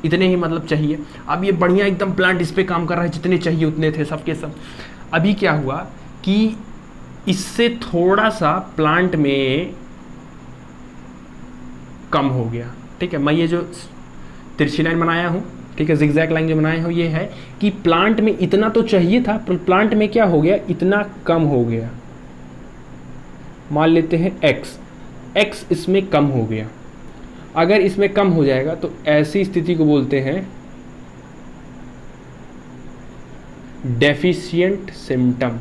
इतने ही मतलब चाहिए। अब ये बढ़िया एकदम प्लांट इस पे काम कर रहा है, जितने चाहिए उतने थे सबके सब। अभी क्या हुआ कि इससे थोड़ा सा प्लांट में कम हो गया। ठीक है, मैं ये जो तिरछी लाइन बनाया हूँ, ठीक है, जिगजैग लाइन जो बनाया हूँ, ये है कि प्लांट में इतना तो चाहिए था, पर प्लांट में क्या हो गया? इतना कम हो गया। मान लेते हैं x इसमें कम हो गया। अगर इसमें कम हो जाएगा तो ऐसी स्थिति को बोलते हैं डेफिशिएंट सिम्टम।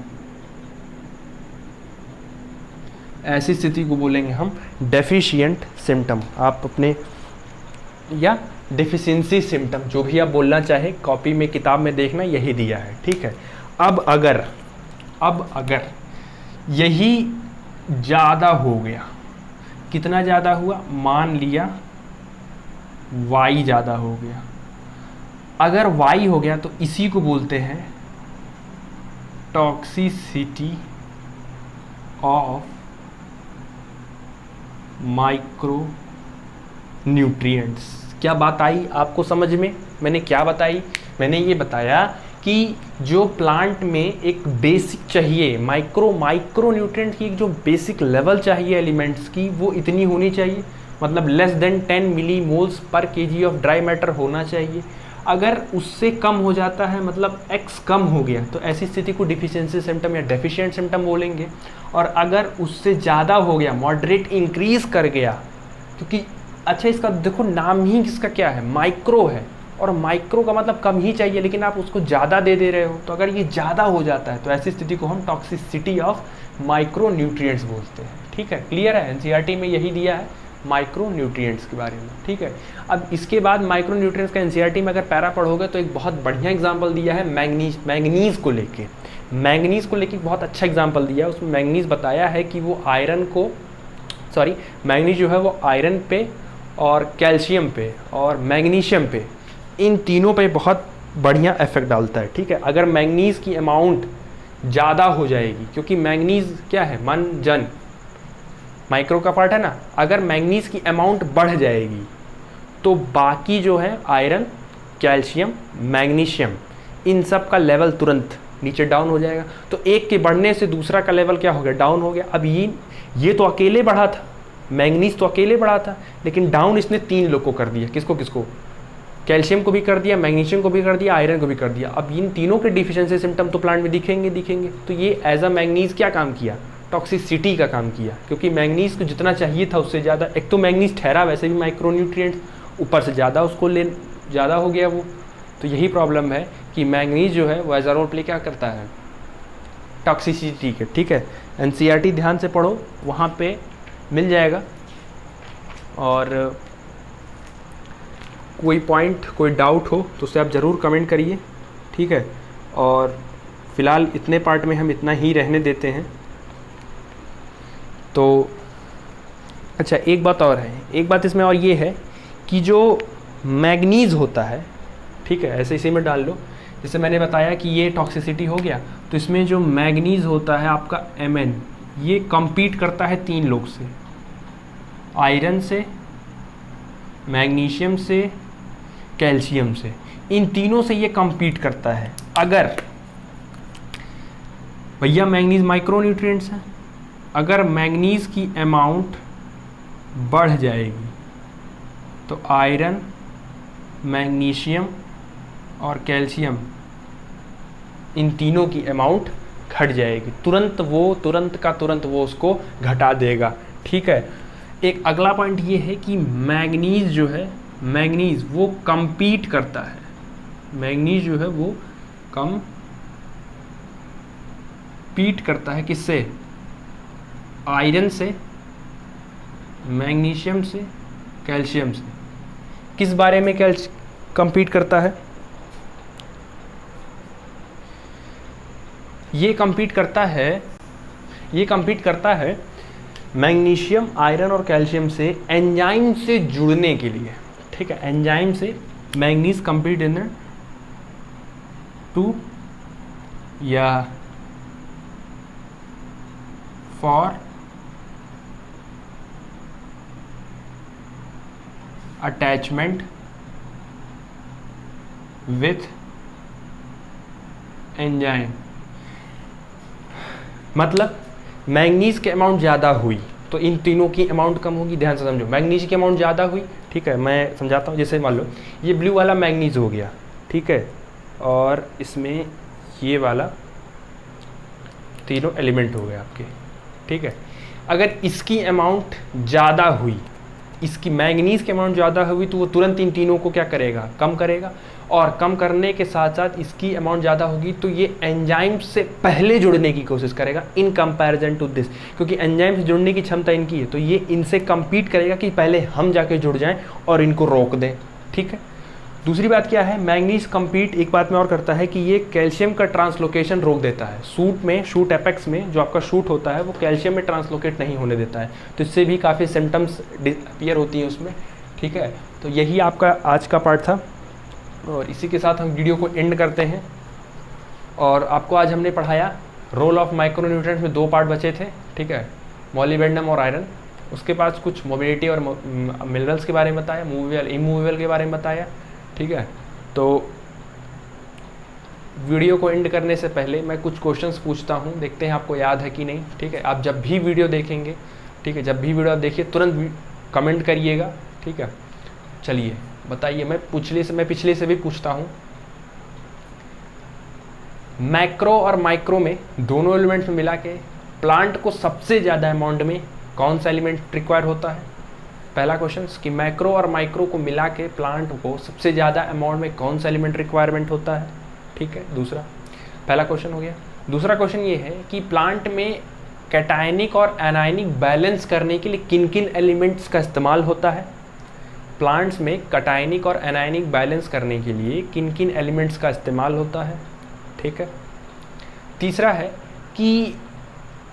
ऐसी स्थिति को बोलेंगे हम डेफिशिएंट सिम्टम। आप अपने या डेफिशिएंसी सिम्टम, जो भी आप बोलना चाहे, कॉपी में किताब में देखना, यही दिया है। ठीक है, अब अगर यही ज़्यादा हो गया, कितना ज़्यादा हुआ? मान लिया y ज़्यादा हो गया। अगर y हो गया तो इसी को बोलते हैं टॉक्सिसिटी ऑफ माइक्रो न्यूट्रिएंट्स। क्या बात आई आपको समझ में? मैंने क्या बताई? मैंने ये बताया कि जो प्लांट में एक बेसिक चाहिए, माइक्रो न्यूट्रिएंट की एक जो बेसिक लेवल चाहिए एलिमेंट्स की, वो इतनी होनी चाहिए, मतलब लेस देन 10 मिलीमोल्स पर केजी ऑफ ड्राई मैटर होना चाहिए। अगर उससे कम हो जाता है, मतलब x कम हो गया, तो ऐसी स्थिति को डिफिशिएंसी सिम्टम या डेफिशिएंट सिम्टम बोलेंगे। और अगर उससे ज़्यादा हो गया, मॉडरेट इंक्रीज कर गया, क्योंकि अच्छा इसका देखो नाम ही इसका क्या है? माइक्रो है, और माइक्रो का मतलब कम ही चाहिए लेकिन आप उसको ज़्यादा दे रहे हो। तो अगर ये ज़्यादा हो जाता है तो ऐसी स्थिति को हम टॉक्सिसिटी ऑफ माइक्रो न्यूट्रिएंट्स बोलते हैं। ठीक है, क्लियर है? एनसीईआरटी में यही दिया है माइक्रो न्यूट्रिएंट्स के बारे में। ठीक है, अब इसके बाद माइक्रो न्यूट्रिएंट्स का एनसीईआरटी में अगर पैरा पढ़ोगे तो एक बहुत बढ़िया एग्जाम्पल दिया है मैंगनीज को लेके। मैंगनीज को लेके बहुत अच्छा एग्जाम्पल दिया है। उसमें मैंगनीज बताया है कि वो मैंगनीज जो है वो आयरन पे और कैल्शियम पे और मैग्नीशियम पे, इन तीनों पे बहुत बढ़िया इफेक्ट डालता है। ठीक है, अगर मैंगनीज की अमाउंट ज़्यादा हो जाएगी, क्योंकि मैंगनीज क्या है, मन जन माइक्रो का पार्ट है ना, अगर मैंगनीज की अमाउंट बढ़ जाएगी तो बाकी जो है आयरन, कैल्शियम, मैग्नीशियम, इन सब का लेवल तुरंत नीचे डाउन हो जाएगा। तो एक के बढ़ने से दूसरा का लेवल क्या हो गया, डाउन हो गया। अब ये तो अकेले बढ़ा था, मैंगनीज तो अकेले बढ़ा था, लेकिन डाउन इसने 3 लोग को कर दिया। किसको किसको? कैल्शियम को भी कर दिया, मैग्नीशियम को भी कर दिया, आयरन को भी कर दिया। अब इन तीनों के डिफिशिएंसी सिम्टम तो प्लांट में दिखेंगे। तो ये एज अ मैंगनीज क्या काम किया, टॉक्सिसिटी का काम किया, क्योंकि मैंगनीज को जितना चाहिए था उससे ज़्यादा। एक तो मैंगनीज ठहरा वैसे भी माइक्रोन्यूट्रिएंट्स, ऊपर से ज़्यादा उसको ज़्यादा हो गया वो। तो यही प्रॉब्लम है कि मैंगनीज जो है वो एज अ रोल प्ले क्या करता है, टॉक्सिसिटी के। ठीक है, एनसीईआरटी ध्यान से पढ़ो, वहाँ पे मिल जाएगा। और कोई पॉइंट, कोई डाउट हो तो उसे आप ज़रूर कमेंट करिए। ठीक है, और फिलहाल इतने पार्ट में हम इतना ही रहने देते हैं। तो अच्छा, एक बात और है, एक बात इसमें और ये है कि जो मैंगनीज होता है, ठीक है, ऐसे इसी में डाल लो, जैसे मैंने बताया कि ये टॉक्सिसिटी हो गया, तो इसमें जो मैंगनीज होता है आपका Mn, ये कम्पीट करता है 3 लोग से, आयरन से, मैग्नीशियम से, कैल्शियम से। इन तीनों से ये कम्पीट करता है। अगर भैया मैंगनीज माइक्रोन्यूट्रिएंट्स है, अगर मैंगनीज की अमाउंट बढ़ जाएगी तो आयरन, मैग्नीशियम और कैल्शियम, इन तीनों की अमाउंट घट जाएगी। तुरंत वो उसको घटा देगा। ठीक है, एक अगला पॉइंट ये है कि मैंगनीज जो है, मैंगनीज वो कम्पीट करता है, मैंगनीज जो है वो कम्पीट करता है किससे, आयरन से, मैग्नीशियम से, कैल्शियम से। किस बारे में कम्पीट करता है, ये कम्पीट करता है मैग्नीशियम, आयरन और कैल्शियम से एंजाइम से जुड़ने के लिए। ठीक है, एंजाइम से मैंगनीज कम्पीट इन टू या फॉर अटैचमेंट विथ एंजाइम। मतलब मैंगनीज की अमाउंट ज़्यादा हुई तो इन तीनों की अमाउंट कम होगी। ध्यान से समझो, मैंगनीज की अमाउंट ज़्यादा हुई, ठीक है, मैं समझाता हूँ। जैसे मान लो ये ब्लू वाला मैंगनीज हो गया, ठीक है, और इसमें ये वाला तीनों एलिमेंट हो गए आपके। ठीक है, अगर इसकी अमाउंट ज़्यादा हुई, इसकी मैंगनीज की अमाउंट ज़्यादा हुई तो वो तुरंत इन तीनों को क्या करेगा, कम करेगा। और कम करने के साथ साथ इसकी अमाउंट ज़्यादा होगी तो ये एंजाइम से पहले जुड़ने की कोशिश करेगा इन कंपैरिजन टू दिस, क्योंकि एंजाइम से जुड़ने की क्षमता इनकी है, तो ये इनसे कम्पीट करेगा कि पहले हम जाके जुड़ जाएं और इनको रोक दें। ठीक है, दूसरी बात क्या है, मैंगनीज कम्पीट एक बात में और करता है कि ये कैल्शियम का ट्रांसलोकेशन रोक देता है। शूट एपेक्स में जो आपका शूट होता है वो कैल्शियम में ट्रांसलोकेट नहीं होने देता है, तो इससे भी काफ़ी सिम्टम्स अपीयर होती हैं उसमें। ठीक है, तो यही आपका आज का पार्ट था और इसी के साथ हम वीडियो को एंड करते हैं। और आपको आज हमने पढ़ाया रोल ऑफ माइक्रोन्यूट्रिएंट्स में 2 पार्ट बचे थे। ठीक है, मॉलिबेडनम और आयरन, उसके पास कुछ मोबिलिटी और मिनरल्स के बारे में बताया, मूवेबल इमूवेबल के बारे में बताया। ठीक है, तो वीडियो को एंड करने से पहले मैं कुछ क्वेश्चंस पूछता हूँ, देखते हैं आपको याद है कि नहीं। ठीक है, आप जब भी वीडियो देखेंगे, ठीक है, जब भी वीडियो आप देखिए तुरंत कमेंट करिएगा। ठीक है, चलिए बताइए, मैं पिछले से भी पूछता हूँ, मैक्रो और माइक्रो में दोनों एलिमेंट्स में मिला के प्लांट को सबसे ज़्यादा अमाउंट में कौन सा एलिमेंट रिक्वायर होता है? पहला क्वेश्चन कि मैक्रो और माइक्रो को मिला के प्लांट को सबसे ज़्यादा अमाउंट में कौन सा एलिमेंट रिक्वायरमेंट होता है, ठीक है, दूसरा, पहला क्वेश्चन हो गया। दूसरा क्वेश्चन ये है कि प्लांट में कैटायनिक और एनायनिक बैलेंस करने के लिए किन किन एलिमेंट्स का इस्तेमाल होता है। प्लांट्स में कैटायनिक और एनायनिक बैलेंस करने के लिए किन किन एलिमेंट्स का इस्तेमाल होता है, ठीक है। तीसरा है कि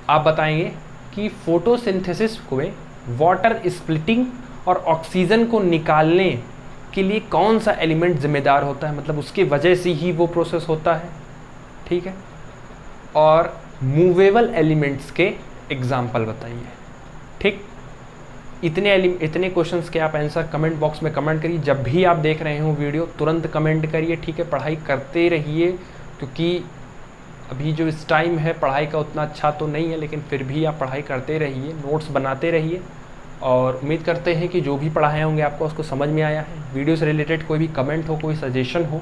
आप बताएंगे कि फोटोसिंथेसिस में वाटर स्प्लिटिंग और ऑक्सीजन को निकालने के लिए कौन सा एलिमेंट जिम्मेदार होता है, मतलब उसकी वजह से ही वो प्रोसेस होता है, ठीक है। और मूवेबल एलिमेंट्स के एग्जाम्पल बताइए, ठीक। इतने क्वेश्चंस के आप आंसर कमेंट बॉक्स में कमेंट करिए। जब भी आप देख रहे हो वीडियो तुरंत कमेंट करिए, ठीक है। पढ़ाई करते रहिए, क्योंकि अभी जो इस टाइम है पढ़ाई का उतना अच्छा तो नहीं है, लेकिन फिर भी आप पढ़ाई करते रहिए, नोट्स बनाते रहिए, और उम्मीद करते हैं कि जो भी पढ़ाए होंगे आपको उसको समझ में आया है। वीडियो से रिलेटेड कोई भी कमेंट हो, कोई सजेशन हो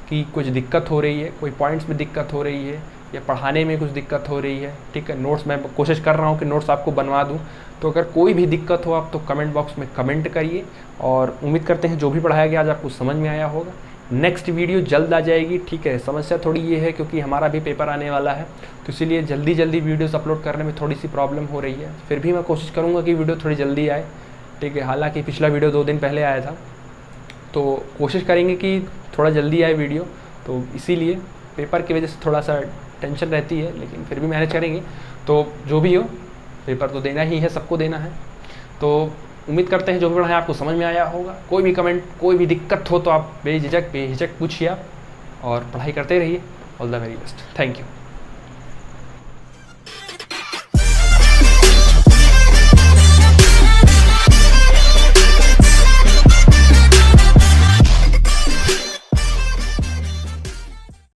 कि कुछ दिक्कत हो रही है, कोई पॉइंट्स में दिक्कत हो रही है या पढ़ाने में कुछ दिक्कत हो रही है, ठीक है। नोट्स मैं कोशिश कर रहा हूँ कि नोट्स आपको बनवा दूँ, तो अगर कोई भी दिक्कत हो आप तो कमेंट बॉक्स में कमेंट करिए। और उम्मीद करते हैं जो भी पढ़ाया गया आज आपको समझ में आया होगा। नेक्स्ट वीडियो जल्द आ जाएगी, ठीक है। समस्या थोड़ी ये है क्योंकि हमारा भी पेपर आने वाला है, तो इसीलिए जल्दी वीडियोस अपलोड करने में थोड़ी सी प्रॉब्लम हो रही है। फिर भी मैं कोशिश करूँगा कि वीडियो थोड़ी जल्दी आए, ठीक है। हालांकि पिछला वीडियो 2 दिन पहले आया था, तो कोशिश करेंगे कि थोड़ा जल्दी आए वीडियो, तो इसीलिए पेपर की वजह से थोड़ा सा टेंशन रहती है, लेकिन फिर भी मैनेज करेंगे। तो जो भी हो, पेपर तो देना ही है, सबको देना है। तो उम्मीद करते हैं जो भी पढ़ाया आपको समझ में आया होगा। कोई भी कमेंट, कोई भी दिक्कत हो तो आप बेहिचक पूछिए आप, और पढ़ाई करते रहिए। All the very best, thank you.